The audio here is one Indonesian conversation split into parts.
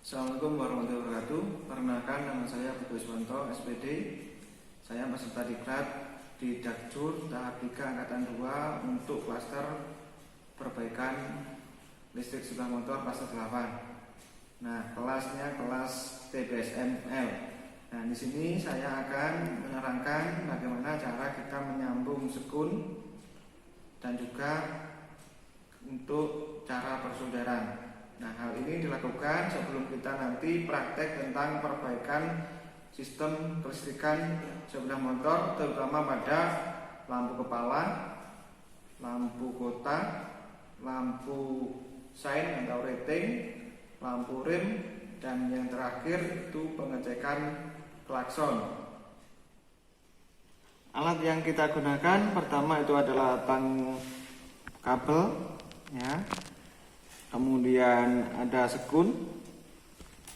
Assalamualaikum warahmatullahi wabarakatuh. Perkenalkan, nama saya Budi Iswanto, SPD. Saya peserta diklat di Dakjur tahap 3 angkatan 2 untuk klaster perbaikan listrik sepeda motor klaster 8. Nah, kelasnya kelas TBSML. Nah, di sini saya akan menerangkan bagaimana cara kita menyambung sekun dan juga untuk cara persaudaraan. Nah, hal ini dilakukan sebelum kita nanti praktek tentang perbaikan sistem kelistrikan sepeda motor, terutama pada lampu kepala, lampu kota, lampu sein atau rating, lampu rem, dan yang terakhir itu pengecekan klakson. Alat yang kita gunakan pertama itu adalah tang kabel, ya. Kemudian ada sekun,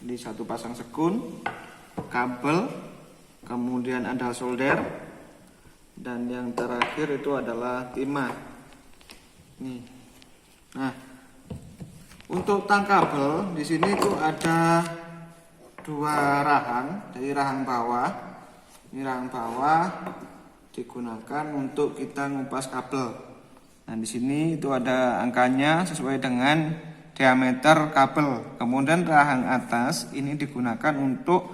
di satu pasang sekun, kabel, kemudian ada solder, dan yang terakhir itu adalah timah. Nih. Nah, untuk tang kabel di sini itu ada dua rahang, dari rahang bawah. Ini rahang bawah digunakan untuk kita ngupas kabel. Nah, di sini itu ada angkanya sesuai dengan diameter kabel. Kemudian rahang atas ini digunakan untuk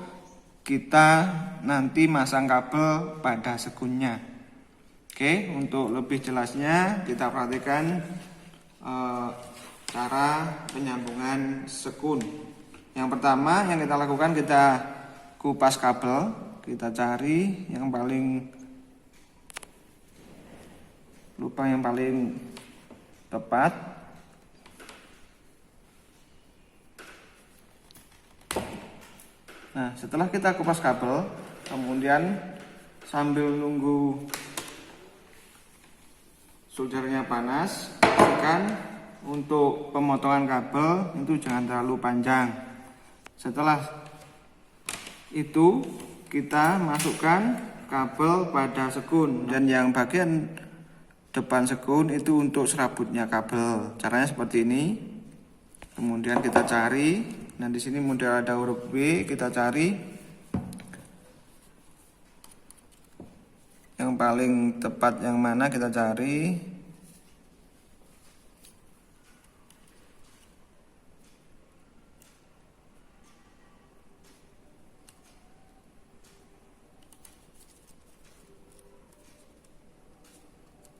kita nanti masang kabel pada sekunnya. Oke, untuk lebih jelasnya kita perhatikan cara penyambungan sekun. Yang pertama yang kita lakukan, kita kupas kabel, kita cari yang paling lubang yang paling tepat. Nah, setelah kita kupas kabel, kemudian sambil nunggu soldernya panas, pastikan untuk pemotongan kabel itu jangan terlalu panjang. Setelah itu kita masukkan kabel pada sekun, dan yang bagian depan sekun itu untuk serabutnya kabel. Caranya seperti ini. Kemudian kita cari. Nah, di sini model ada huruf B, kita cari yang paling tepat yang mana, kita cari.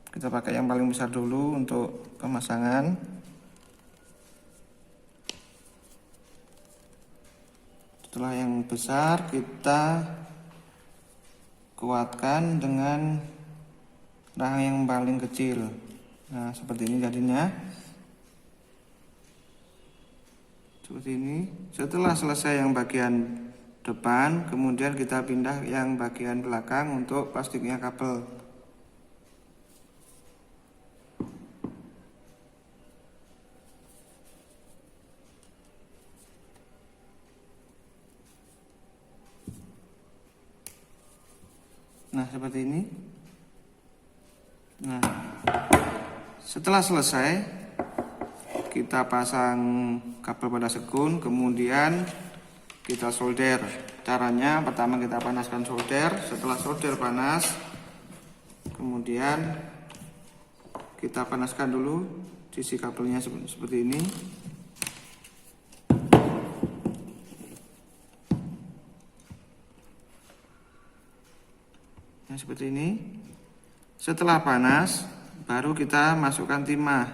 Kita pakai yang paling besar dulu untuk pemasangan. Setelah yang besar kita kuatkan dengan rahang yang paling kecil. Nah, seperti ini jadinya. Seperti ini. Setelah selesai yang bagian depan, kemudian kita pindah yang bagian belakang untuk plastiknya kabel. Nah, seperti ini. Nah, setelah selesai kita pasang kabel pada sekun, kemudian kita solder. Caranya pertama kita panaskan solder. Setelah solder panas, kemudian kita panaskan dulu sisi kabelnya seperti ini. Nah, seperti ini. Setelah panas, baru kita masukkan timah.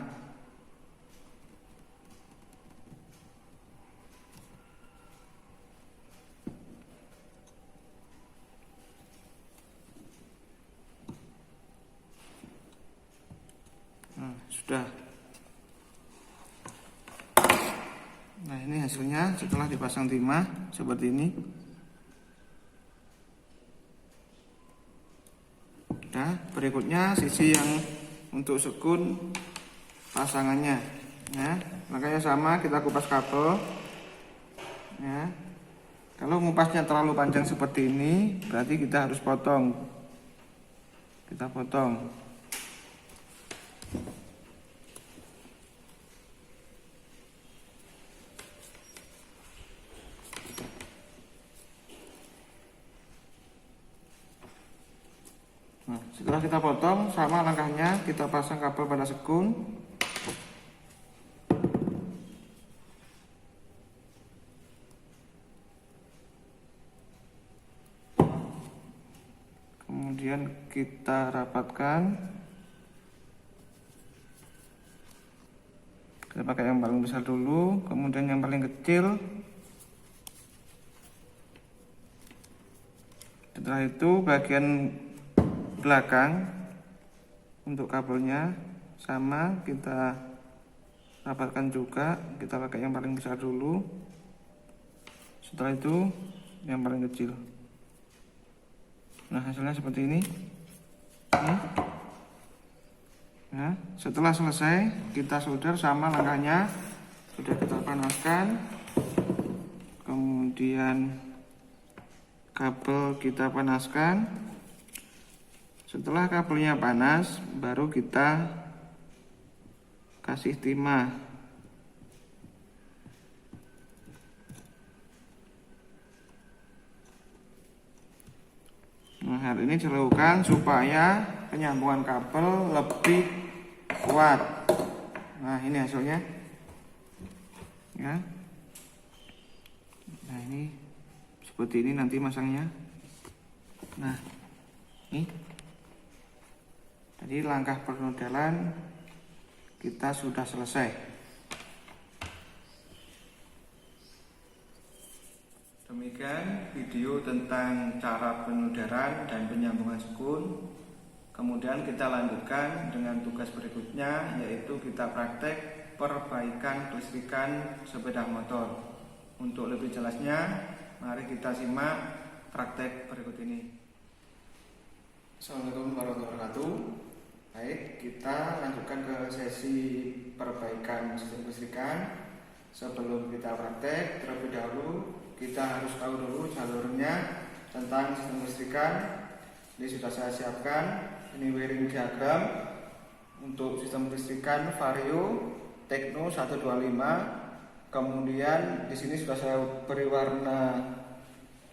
Nah, sudah. Nah, ini hasilnya setelah dipasang timah seperti ini. Nah, berikutnya sisi yang untuk sekun pasangannya. Ya, makanya sama, kita kupas kabel. Ya, kalau ngupasnya terlalu panjang seperti ini, berarti kita harus potong. Kita potong. Setelah kita potong, sama langkahnya, kita pasang kabel pada sekun. Kemudian kita rapatkan. Kita pakai yang paling besar dulu, kemudian yang paling kecil. Setelah itu bagian belakang untuk kabelnya sama kita rapatkan juga. Kita pakai yang paling besar dulu, setelah itu yang paling kecil. Nah, hasilnya seperti ini. Nah, setelah selesai kita solder, sama langkahnya, sudah kita panaskan, kemudian kabel kita panaskan. Setelah kabelnya panas, baru kita kasih timah. Nah, hal ini dilakukan supaya penyambungan kabel lebih kuat. Nah, ini hasilnya. Ya. Nah, ini seperti ini nanti masangnya. Nah, ini. Jadi langkah permodelan kita sudah selesai. Demikian video tentang cara penyolderan dan penyambungan sekun. Kemudian kita lanjutkan dengan tugas berikutnya, yaitu kita praktek perbaikan kelistrikan sepeda motor. Untuk lebih jelasnya, mari kita simak praktek berikut ini. Assalamualaikum warahmatullahi wabarakatuh. Baik, kita lanjutkan ke sesi perbaikan sistem kelistrikan. Sebelum kita praktek, terlebih dahulu kita harus tahu dulu jalurnya tentang sistem kelistrikan. Ini sudah saya siapkan. Ini wiring diagram untuk sistem kelistrikan Vario Tekno 125. Kemudian di sini sudah saya beri warna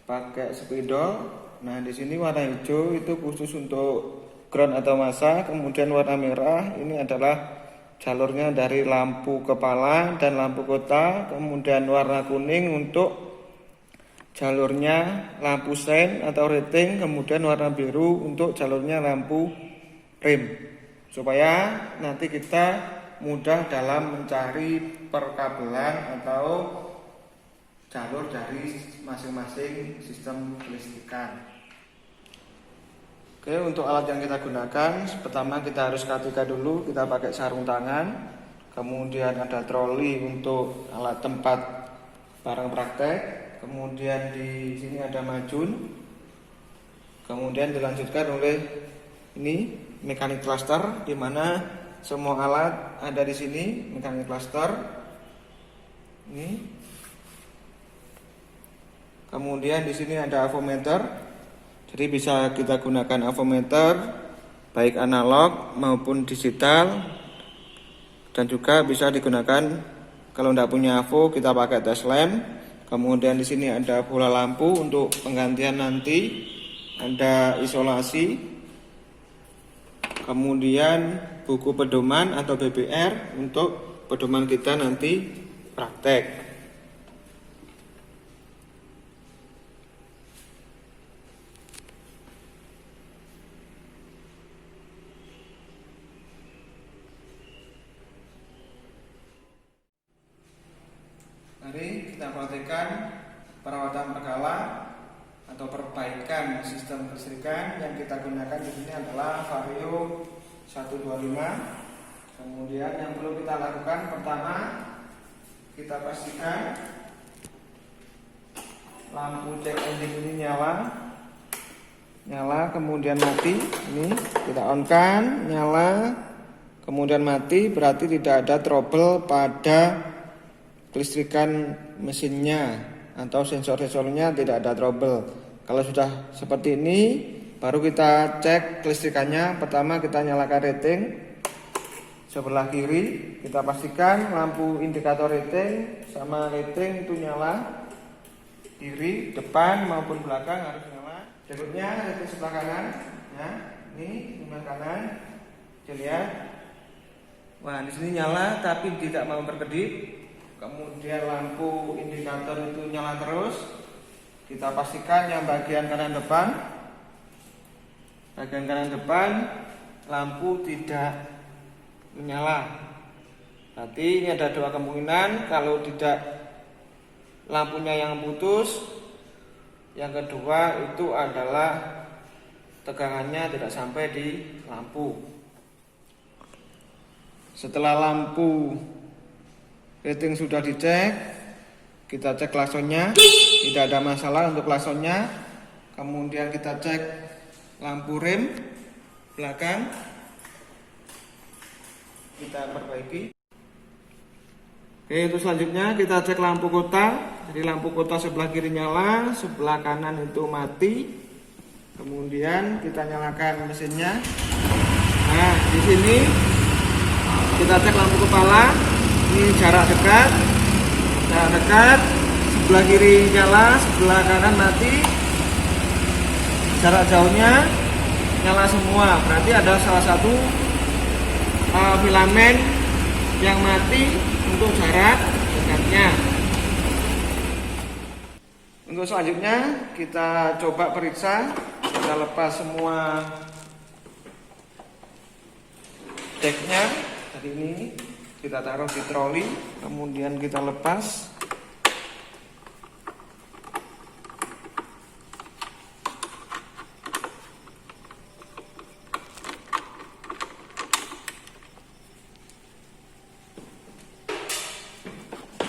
pakai spidol. Nah, di sini warna hijau itu khusus untuk ground atau massa. Kemudian warna merah ini adalah jalurnya dari lampu kepala dan lampu kota. Kemudian warna kuning untuk jalurnya lampu sein atau rating. Kemudian warna biru untuk jalurnya lampu rem, supaya nanti kita mudah dalam mencari perkabelan atau jalur dari masing-masing sistem kelistrikan. Oke, untuk alat yang kita gunakan, pertama kita harus ketika dulu, kita pakai sarung tangan. Kemudian ada troli untuk alat tempat barang praktek. Kemudian di sini ada majun. Kemudian dilanjutkan oleh ini mekanik cluster, di mana semua alat ada di sini, mekanik cluster. Ini. Kemudian di sini ada avometer. Jadi bisa kita gunakan avometer baik analog maupun digital, dan juga bisa digunakan kalau tidak punya avo kita pakai test lamp. Kemudian di sini ada bola lampu untuk penggantian nanti, ada isolasi. Kemudian buku pedoman atau BBR untuk pedoman kita nanti praktek. Mari kita perhatikan perawatan berkala atau perbaikan sistem kelistrikan. Yang kita gunakan di sini adalah Vario 125. Kemudian yang perlu kita lakukan, pertama kita pastikan lampu cek engine ini nyala, kemudian mati. Ini kita on kan, nyala, kemudian mati, berarti tidak ada trouble pada kelistrikan mesinnya atau sensor-sensornya, tidak ada trouble. Kalau sudah seperti ini, baru kita cek kelistrikannya. Pertama kita nyalakan rating sebelah kiri, kita pastikan lampu indikator rating sama rating itu nyala, kiri, depan maupun belakang harus nyala. Berikutnya rating sebelah kanan, ya. ini sebelah kanan, lihat. Wah, di sini nyala tapi tidak mau berkedip. Kemudian lampu indikator itu nyala terus. Kita pastikan yang bagian kanan depan, lampu tidak menyala. Berarti ini ada dua kemungkinan. Kalau tidak, lampunya yang putus. Yang kedua itu adalah tegangannya tidak sampai di lampu. Setelah lampu rating sudah dicek, kita cek klaksonnya, tidak ada masalah untuk klaksonnya. Kemudian kita cek lampu rem belakang, kita perbaiki. Oke, itu selanjutnya kita cek lampu kota. Jadi lampu kota sebelah kiri nyala, sebelah kanan itu mati. Kemudian kita nyalakan mesinnya. Nah, di sini kita cek lampu kepala. Ini jarak dekat, sebelah kiri nyala, sebelah kanan mati. Jarak jauhnya nyala semua. Berarti ada salah satu filamen yang mati untuk jarak dekatnya. Untuk selanjutnya kita coba periksa. Kita lepas semua deknya. Tadi ini kita taruh di troli, kemudian kita lepas.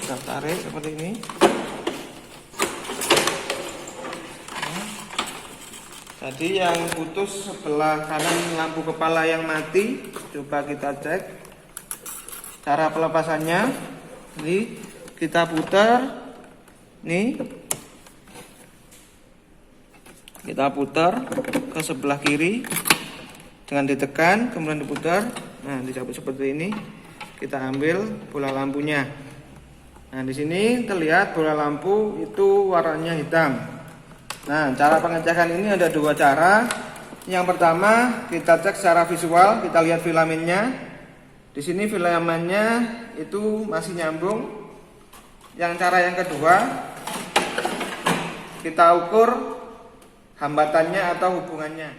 Kita tarik seperti ini. Tadi yang putus sebelah kanan lampu kepala yang mati. Coba kita cek cara pelepasannya. Ini kita putar. Nih, kita putar ke sebelah kiri dengan ditekan, kemudian diputar. Nah, dicabut seperti ini. Kita ambil bola lampunya. Nah, di sini terlihat bola lampu itu warnanya hitam. Nah, cara pengecekan ini ada dua cara. Yang pertama, kita cek secara visual, kita lihat filamennya. Di sini filamennya itu masih nyambung. Yang cara yang kedua, kita ukur hambatannya atau hubungannya.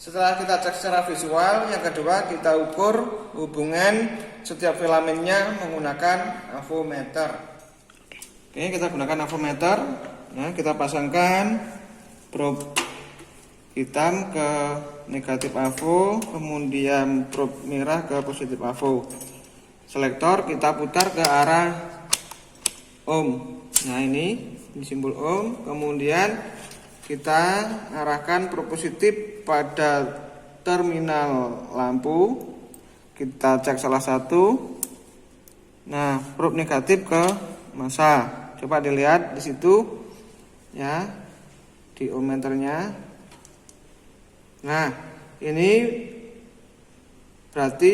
Setelah kita cek secara visual, yang kedua kita ukur hubungan setiap filamennya menggunakan avometer. Oke, kita gunakan avometer. Nah, kita pasangkan probe hitam ke negatif avo, kemudian probe merah ke positif avo. Selektor kita putar ke arah ohm. Nah, ini simbol ohm. Kemudian kita arahkan probe positif pada terminal lampu. Kita cek salah satu. Nah, probe negatif ke massa. Coba dilihat di situ ya, di ohmmeternya. Nah, ini berarti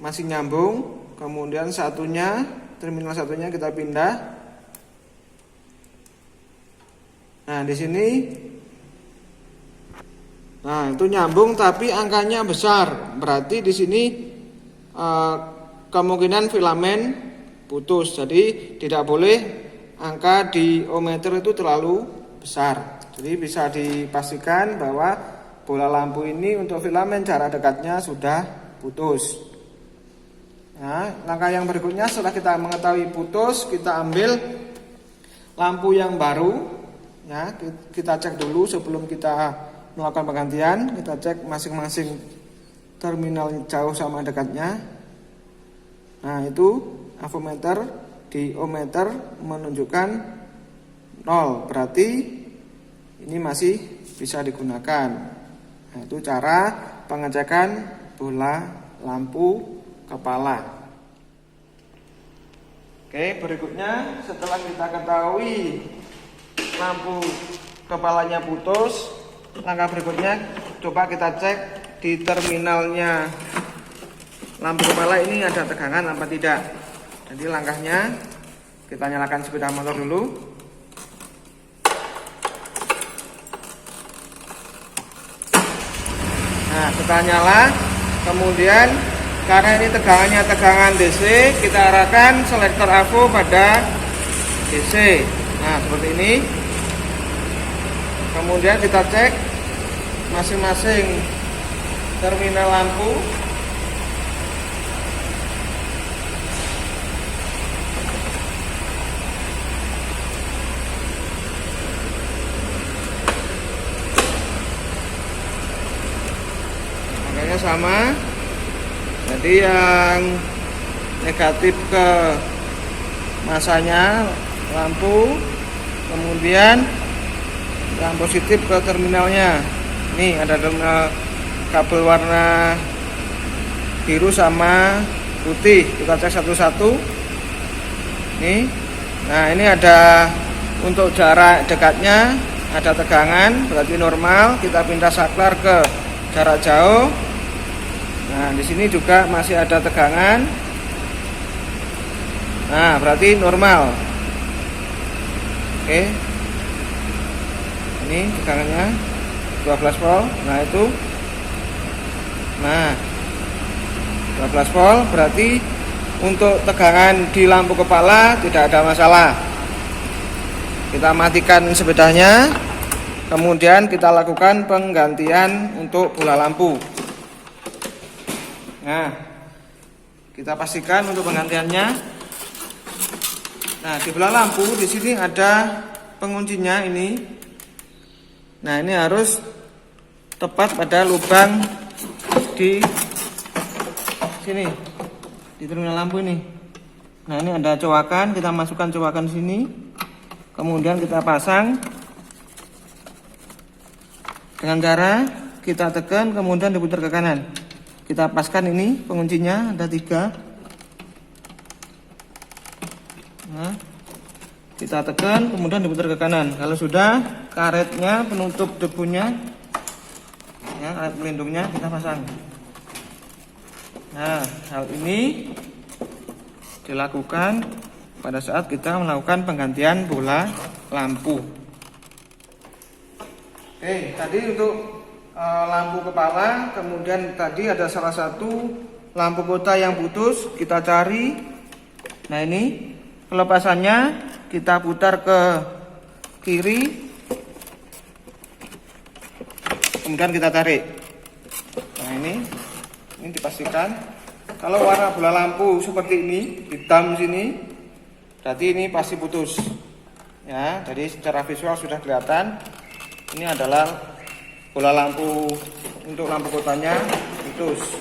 masih nyambung. Kemudian satunya, terminal satunya kita pindah. Nah, di sini, nah itu nyambung tapi angkanya besar. Berarti di sini kemungkinan filamen putus. Jadi tidak boleh angka di ohmmeter itu terlalu besar. Jadi bisa dipastikan bahwa bola lampu ini untuk filamen jarak dekatnya sudah putus. Nah, langkah yang berikutnya setelah kita mengetahui putus, kita ambil lampu yang baru. Ya, kita cek dulu sebelum kita melakukan penggantian. Kita cek masing-masing terminal jauh sama dekatnya. Nah, itu avometer di ohmmeter menunjukkan 0. Berarti ini masih bisa digunakan. Nah, itu cara pengecekan bola lampu kepala. Oke, berikutnya setelah kita ketahui lampu kepalanya putus, langkah berikutnya coba kita cek di terminalnya lampu kepala ini ada tegangan apa tidak. Jadi langkahnya kita nyalakan sepeda motor dulu. Nah, setelah nyala, kemudian karena ini tegangannya tegangan DC, kita arahkan selektor AVO pada DC. Nah, seperti ini. Kemudian kita cek masing-masing terminal lampu. Makanya sama. Jadi yang negatif ke masanya lampu, kemudian yang positif ke terminalnya. Ini ada terminal kabel warna biru sama putih. Kita cek satu-satu. Nih. Nah, ini ada untuk jarak dekatnya, ada tegangan, berarti normal. Kita pindah saklar ke jarak jauh. Nah, di sini juga masih ada tegangan. Nah, berarti normal. Oke. Ini tegangannya 12 volt. Nah, itu. Nah, 12 volt berarti untuk tegangan di lampu kepala tidak ada masalah. Kita matikan sepedanya. Kemudian kita lakukan penggantian untuk bola lampu. Nah, kita pastikan untuk penggantiannya. Nah, di bola lampu di sini ada penguncinya ini. Nah, ini harus tepat pada lubang di sini, di terminal lampu ini. Nah, ini ada cowakan, kita masukkan cowakan sini. Kemudian kita pasang dengan cara kita tekan, kemudian diputar ke kanan. Kita paskan ini penguncinya, ada 3. Nah, kita tekan, kemudian diputar ke kanan. Kalau sudah, karetnya penutup debunya, ya, karet pelindungnya kita pasang. Nah, hal ini dilakukan pada saat kita melakukan penggantian bola lampu. Oke, tadi untuk lampu kepala, kemudian tadi ada salah satu lampu kota yang putus, kita cari. Nah, ini pelepasannya kita putar ke kiri, kemudian kita tarik. Nah, ini dipastikan. Kalau warna bola lampu seperti ini, hitam sini, berarti ini pasti putus. Ya, jadi secara visual sudah kelihatan. Ini adalah bola lampu untuk lampu kotanya putus.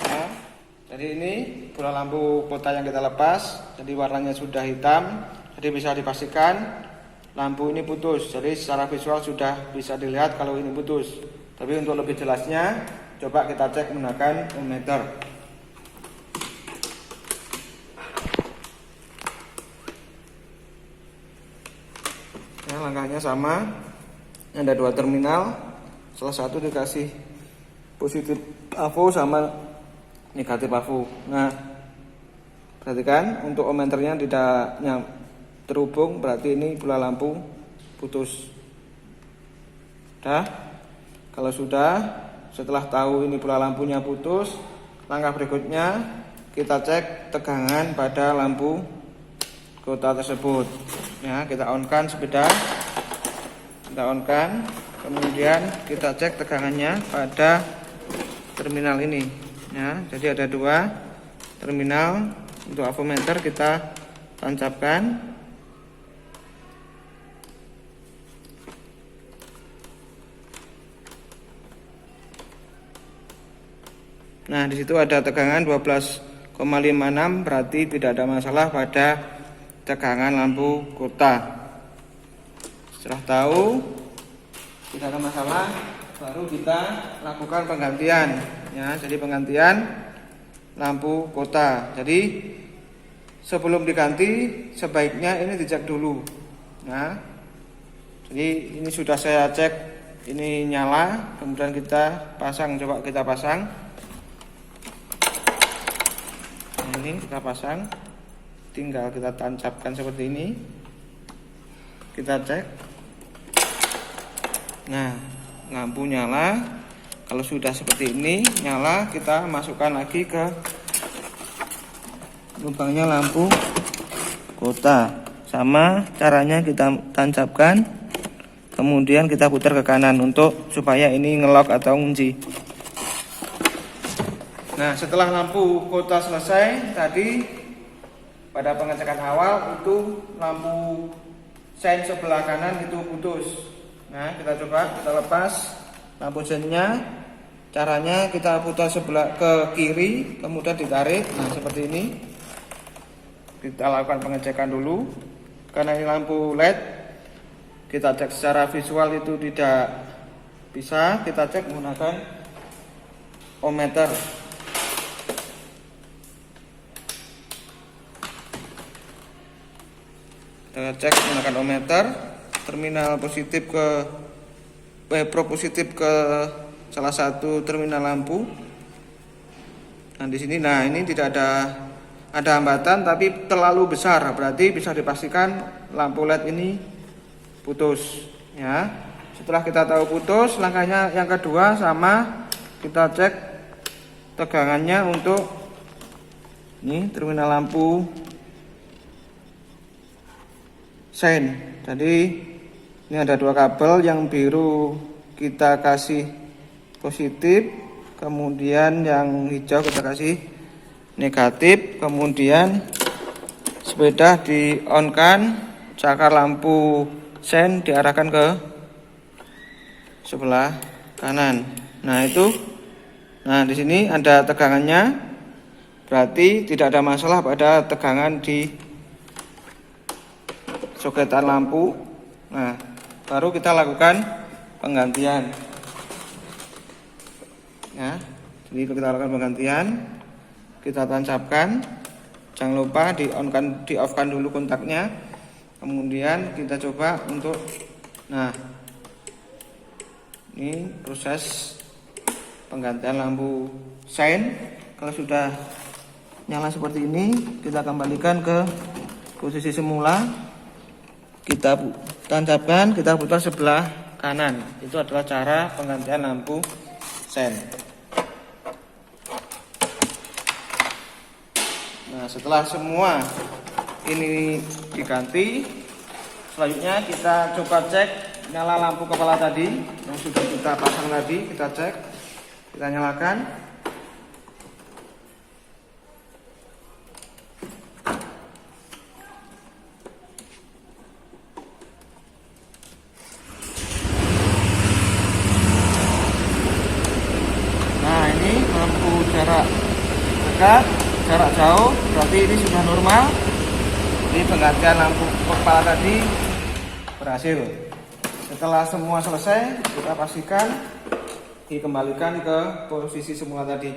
Nah, jadi ini bola lampu kota yang kita lepas, jadi warnanya sudah hitam, jadi bisa dipastikan lampu ini putus. Jadi secara visual sudah bisa dilihat kalau ini putus. Tapi untuk lebih jelasnya, coba kita cek menggunakan ohmmeter. Ya, langkahnya sama. Ada 2 terminal, salah satu dikasih positif AVO sama negatif AVO. Nah, perhatikan untuk ohmmeternya tidak terhubung, berarti ini bola lampu putus. Kalau sudah, setelah tahu ini bola lampunya putus, langkah berikutnya kita cek tegangan pada lampu kota tersebut. Ya, kita on-kan sepeda. Kita on-kan, kemudian kita cek tegangannya pada terminal ini. Ya, jadi ada 2 terminal untuk avometer kita tancapkan. Nah, di situ ada tegangan 12,56, berarti tidak ada masalah pada tegangan lampu kota. Setelah tahu tidak ada masalah, baru kita lakukan penggantian. Ya, jadi penggantian lampu kota. Jadi sebelum diganti sebaiknya ini dicek dulu. Nah, jadi ini sudah saya cek, ini nyala, kemudian kita pasang. Coba kita pasang. Nah, ini kita pasang, tinggal kita tancapkan seperti ini. Kita cek. Nah, lampu nyala, Kalau sudah seperti ini nyala, kita masukkan lagi ke lubangnya lampu kota. Sama caranya kita tancapkan, kemudian kita putar ke kanan untuk supaya ini ngelok atau ngunci. Nah, setelah lampu kota selesai tadi, pada pengecekan awal itu lampu sein sebelah kanan itu putus. Nah, kita coba, kita lepas lampu seinnya. Caranya kita putar sebelah ke kiri, kemudian ditarik. Nah, seperti ini. Kita lakukan pengecekan dulu. Karena ini lampu LED, kita cek secara visual itu tidak bisa. Kita cek menggunakan ohmmeter. Kita cek menggunakan ohmmeter. Terminal positif pro positif ke salah satu terminal lampu. Nah, di sini, nah ini tidak ada hambatan tapi terlalu besar, berarti bisa dipastikan lampu LED ini putus. Ya, setelah kita tahu putus, langkahnya yang kedua sama, kita cek tegangannya untuk ini terminal lampu sein. Jadi ini ada dua kabel, yang biru kita kasih positif, kemudian yang hijau kita kasih negatif. Kemudian sepeda di on kan, cakar lampu sein diarahkan ke sebelah kanan. Nah itu, nah di sini ada tegangannya, berarti tidak ada masalah pada tegangan di soketan lampu. Nah, baru kita lakukan penggantian. Ya, jadi kita lakukan penggantian, kita tancapkan. Jangan lupa di off-kan dulu kontaknya. Kemudian kita coba untuk, nah, ini proses penggantian lampu sein. Kalau sudah nyala seperti ini, kita kembalikan ke posisi semula. Kita tancapkan, kita putar sebelah kanan. Itu adalah cara penggantian lampu sein. Nah, setelah semua ini diganti, selanjutnya kita coba cek nyala lampu kepala tadi yang sudah kita pasang tadi. Kita cek, kita nyalakan. Jarak dekat, jarak jauh, berarti ini sudah normal. Jadi penggantian lampu kepala tadi berhasil. Setelah semua selesai, kita pastikan dikembalikan ke posisi semula tadi.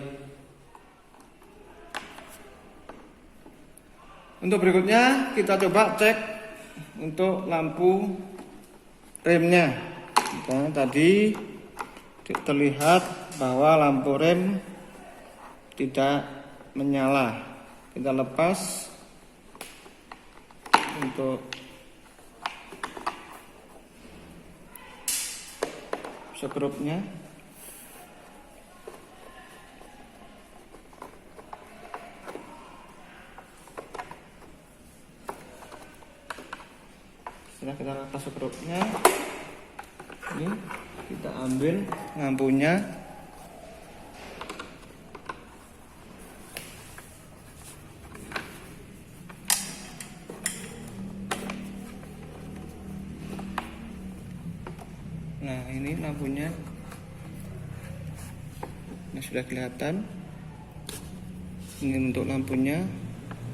Untuk berikutnya kita coba cek untuk lampu remnya. Nah, tadi terlihat bahwa lampu rem tidak menyala. Kita lepas untuk skrupnya. Setelah kita lepas skrupnya, ini kita ambil lampunya. Nah, ini lampunya. Ini sudah kelihatan. Ini untuk lampunya,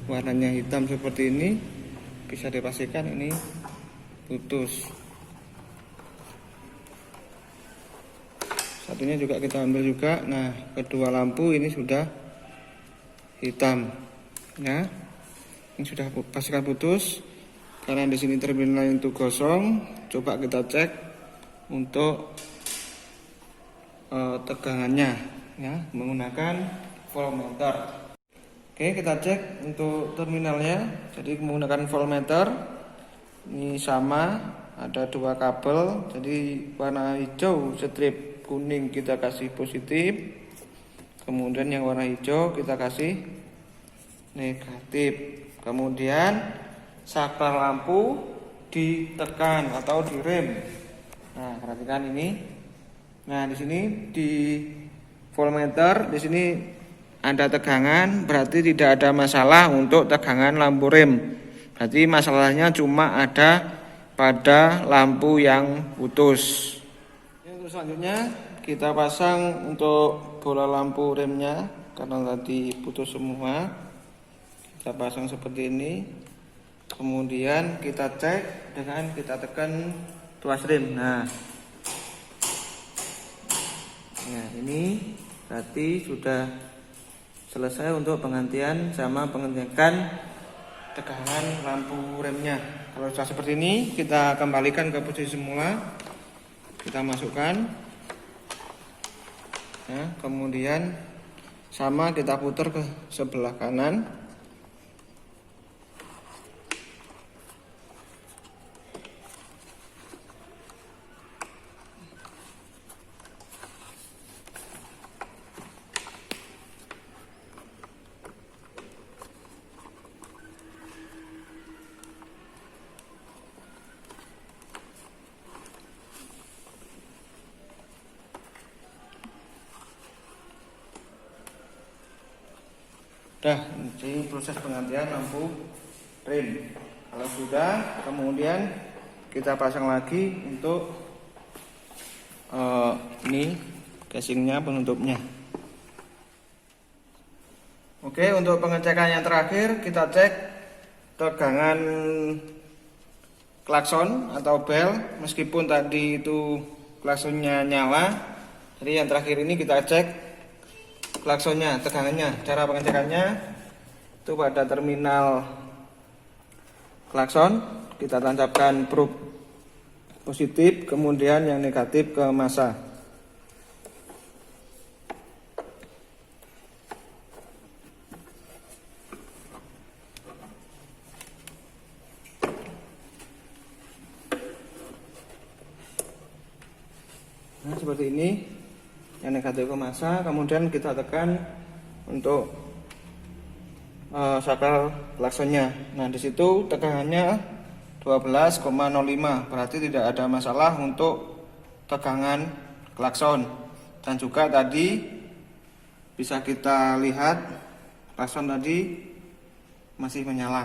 warnanya hitam seperti ini. Bisa dipastikan ini putus. Satunya juga kita ambil juga. Nah, kedua lampu ini sudah hitam. Ya, ini sudah pastikan putus. Karena di sini terminal itu kosong. Coba kita cek untuk tegangannya, ya, menggunakan voltmeter. Oke, kita cek untuk terminalnya. Jadi menggunakan voltmeter. Ini sama, ada dua kabel. Jadi warna hijau strip kuning kita kasih positif, kemudian yang warna hijau kita kasih negatif. Kemudian saklar lampu ditekan atau direm. Nah, perhatikan ini. Nah, di sini di voltmeter di sini ada tegangan, berarti tidak ada masalah untuk tegangan lampu rem. Berarti masalahnya cuma ada pada lampu yang putus. Untuk selanjutnya kita pasang untuk bola lampu remnya, karena tadi putus semua. Kita pasang seperti ini. Kemudian kita cek dengan kita tekan tuas rem. Nah, ini berarti sudah selesai untuk penggantian sama pengecekan tegangan lampu remnya. Kalau sudah seperti ini, kita kembalikan ke posisi semula. Kita masukkan. Nah, kemudian sama kita putar ke sebelah kanan. Ini proses penggantian lampu rem. Kalau sudah, kemudian kita pasang lagi untuk ini casingnya, penutupnya. Oke, untuk pengecekan yang terakhir kita cek tegangan klakson atau bel. Meskipun tadi itu klaksonnya nyala, jadi yang terakhir ini kita cek klaksonnya, tegangannya. Cara pengecekannya itu pada terminal klakson kita tancapkan probe positif, kemudian yang negatif ke massa. Nah, seperti ini. Yang negatif ke massa, kemudian kita tekan untuk saklar klaksonnya. Nah, di situ tegangannya 12,05, berarti tidak ada masalah untuk tegangan klakson. Dan juga tadi bisa kita lihat klakson tadi masih menyala.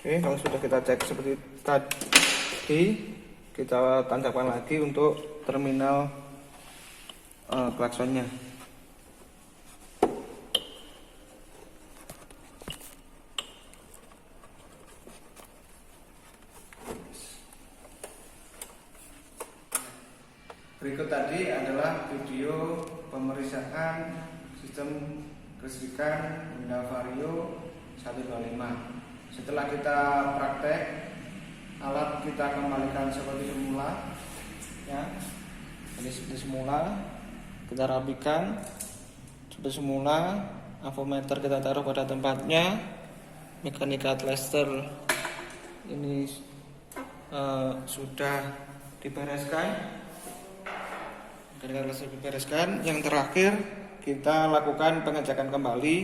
Oke, kalau sudah kita cek seperti tadi, kita tancapkan lagi untuk terminal klaksonnya. Berikut tadi adalah video pemeriksaan sistem kelistrikan nominal vario 125. Setelah kita praktek, alat kita kembalikan seperti semula, ya. Jadi seperti semula, kita rapikan seperti semula. Avometer kita taruh pada tempatnya. Mekanika tester ini sudah dibereskan. Yang terakhir kita lakukan pengecekan kembali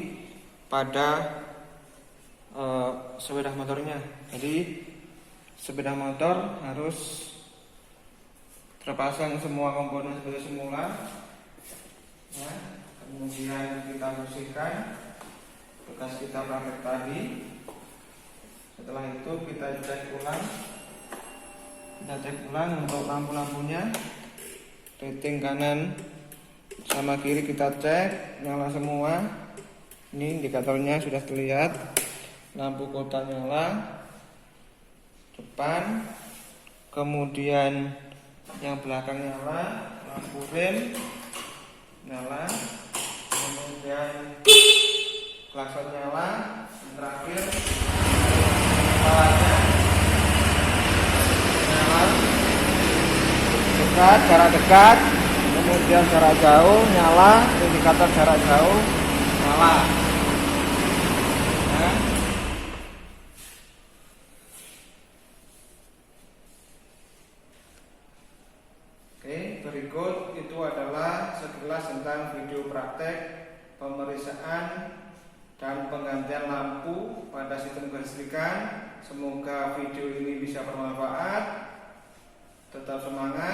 pada sepeda motornya. Jadi sepeda motor harus terpasang semua komponen seperti semula, ya. Kemudian kita bersihkan bekas kita praktek tadi. Setelah itu kita cek ulang untuk lampu-lampunya. Rating kanan sama kiri kita cek nyala semua. Ini indikatornya sudah terlihat. Lampu kota nyala depan, kemudian yang belakang nyala, lampu rem nyala, kemudian klakson nyala, yang terakhir kepalanya nyala. Jarak dekat, kemudian jarak jauh nyala, indikator jarak jauh nyala. Ya. Oke, berikut itu adalah sekilas tentang video praktek pemeriksaan dan penggantian lampu pada sistem kelistrikan. Semoga video ini bisa bermanfaat. Tetap semangat.